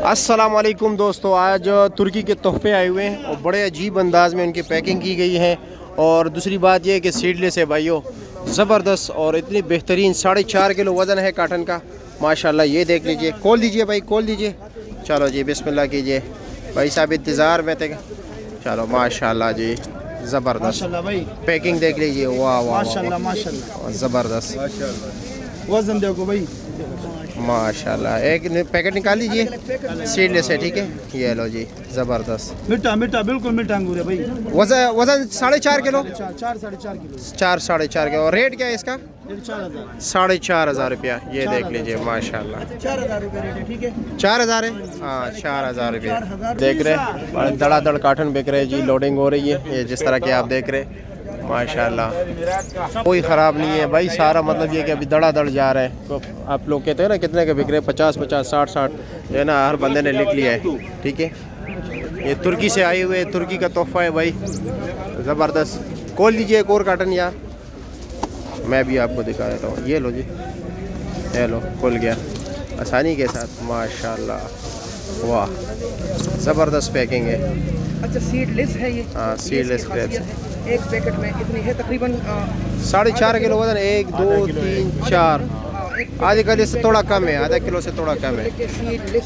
अस्सलाम वालेकुम दोस्तों, आज तुर्की के तोहफे आए हुए हैं और बड़े अजीब अंदाज में उनकी पैकिंग की गई है। और दूसरी बात यह है कि सीडलेस है भाइयों, ज़बरदस्त और इतनी बेहतरीन 4.5 किलो वज़न है काटन का माशाल्लाह। ये देख लीजिए, खोल दीजिए भाई, खोल दीजिए। चलो जी बिस्मिल्लाह कीजिए भाई साहब, इंतज़ार में थे। चलो माशाल्लाह जी, ज़बरदस्त माशाल्लाह भाई, पैकिंग देख लीजिए, वाह वाह माशाल्लाह माशाल्लाह। ज़बरदस्त वजन देखो भाई, माशाल्लाह। एक पैकेट निकाल लीजिए, सीडलेस है, ठीक है। ये लो जी, ज़बरदस्त मीठा मीठा बिल्कुल मीठा अंगूर है भाई। वज़न 4.5 किलो, 4.5 किलो, 4.5 किलो। और रेट क्या है इसका? 4,000, 4,500 रुपया। ये देख लीजिए माशाल्लाह, 4,000 रुपये रेट है, ठीक है। 4,000 है, हाँ 4,000 रुपये देख रहे। धड़ाधड़ काटन बिक रहे जी, लोडिंग हो रही है। ये जिस तरह के आप देख रहे माशाल्लाह, कोई ख़राब नहीं है भाई। सारा मतलब ये कि अभी धड़ाधड़ जा रहा है। तो आप लोग कहते हैं ना कितने के बिक रहे, 50-50, 60-60 जो है ना, हर बंदे ने लिख लिया है, ठीक है। ये तुर्की से आए हुए, तुर्की का तोहफ़ा है भाई, ज़बरदस्त। खोल लीजिए एक और काटन यार, मैं भी आपको दिखा देता हूँ। ये लो जी, ये लो, खुल गया आसानी के साथ माशाल्लाह, वाह ज़बरदस्त पैकिंग है। अच्छा, सीडलेस है ये? हाँ सीडलेस क्रेप्स, एक पैकेट में कितनी है तकरीबन? 4.5 किलो वजन, 1 2 3 4, आधे किलो से थोड़ा कम है, आधा किलो से थोड़ा कम है। सीडलेस